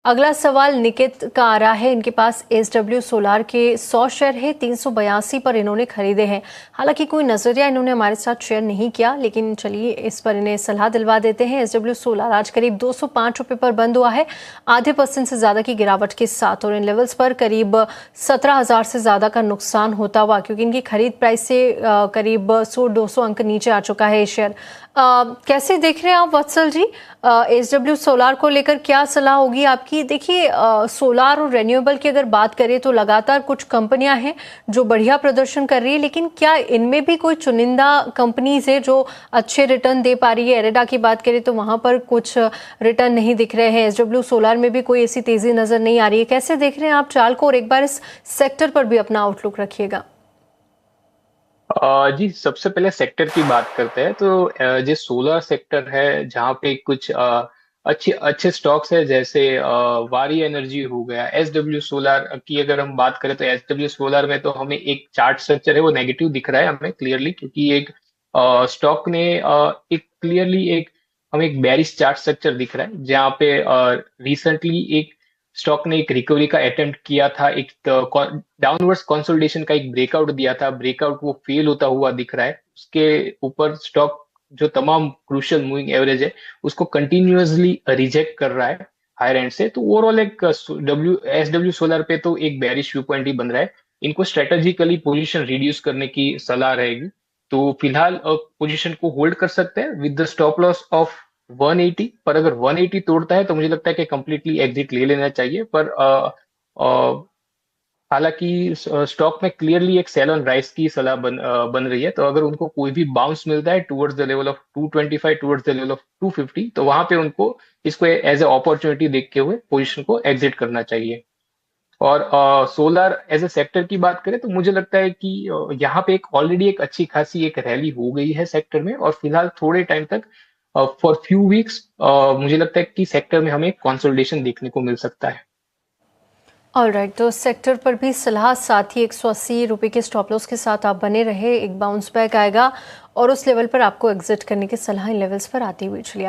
अगला सवाल निकित का आ रहा है। इनके पास एसडब्ल्यू सोलार के 100 शेयर है, 382 पर इन्होंने खरीदे हैं। हालांकि कोई नजरिया इन्होंने हमारे साथ शेयर नहीं किया, लेकिन चलिए इस पर इन्हें सलाह दिलवा देते हैं। एसडब्ल्यू सोलार आज करीब 205 रुपए पर बंद हुआ है, आधे % से ज्यादा की गिरावट के साथ, और इन लेवल्स पर करीब 17,000 से ज्यादा का नुकसान होता हुआ, क्योंकि इनकी खरीद प्राइस से करीब 100-200 अंक नीचे आ चुका है ये शेयर। कैसे देख रहे हैं आप वत्सल जी, एसडब्ल्यू सोलार को लेकर क्या सलाह होगी आपकी? देखिए, सोलार और रेन्यूएबल की अगर बात करें तो लगातार कुछ कंपनियां हैं जो बढ़िया प्रदर्शन कर रही है, लेकिन क्या इनमें भी कोई चुनिंदा कंपनीज है जो अच्छे रिटर्न दे पा रही है? एरेडा की बात करें तो वहां पर कुछ रिटर्न नहीं दिख रहे हैं, एसडब्ल्यू सोलार में भी कोई ऐसी तेजी नजर नहीं आ रही है। कैसे देख रहे हैं आप चाल को, और एक बार इस सेक्टर पर भी अपना आउटलुक रखिएगा। जी, सबसे पहले सेक्टर की बात करते हैं तो जो सोलर सेक्टर है जहाँ पे कुछ अच्छे अच्छे स्टॉक्स है, जैसे वारी एनर्जी हो गया, एसडब्ल्यू सोलर की अगर हम बात करें तो एसडब्ल्यू सोलर में तो हमें एक चार्ट स्ट्रक्चर है वो नेगेटिव दिख रहा है हमें क्लियरली, क्योंकि एक स्टॉक ने एक क्लियरली एक हमें एक बेरिश चार्ट स्ट्रक्चर दिख रहा है, जहाँ पे रिसेंटली एक स्टॉक ने एक रिकवरी का अटेम्प्ट किया था, एक डाउनवर्ड्स कंसोलिडेशन का एक ब्रेकआउट दिया था, ब्रेकआउट वो फेल होता हुआ दिख रहा है। उसके ऊपर स्टॉक जो तमाम क्रूशियल मूविंग एवरेज है उसको कंटिन्यूअसली रिजेक्ट कर रहा है हायर एंड से। तो ओवरऑल एक एसडब्ल्यू सोलर पे तो एक बेरिश व्यू पॉइंट ही बन रहा है। इनको स्ट्रेटेजिकली पोजीशन रिड्यूस करने की सलाह रहेगी। तो फिलहाल पोजीशन को होल्ड कर सकते हैं with the stop loss of 180, पर अगर 180 तोड़ता है तो मुझे लगता है कि कंप्लीटली एग्जिट ले लेना चाहिए। पर हालांकि स्टॉक में क्लियरली एक सेल ऑन राइज की सलाह बन रही है। तो अगर उनको कोई भी बाउंस मिलता है towards the level of 225, towards the level of 250, तो वहां पे उनको इसको एज ए अपॉर्चुनिटी देखते हुए पोजीशन को एग्जिट करना चाहिए। और सोलर एज ए सेक्टर की बात करें तो मुझे लगता है कि यहाँ पे एक ऑलरेडी एक अच्छी खासी एक रैली हो गई है सेक्टर में, और फिलहाल थोड़े टाइम तक फॉर फ्यू वीक्स मुझे लगता है कि सेक्टर में हमें कंसोलिडेशन देखने को मिल सकता है। ऑलराइट, तो सेक्टर पर भी सलाह, साथ ही 180 रुपए के स्टॉप लॉस के साथ आप बने रहे। एक बाउंस बैक आएगा और उस लेवल पर आपको एग्जिट करने की सलाह इन लेवल्स पर आती हुई चली।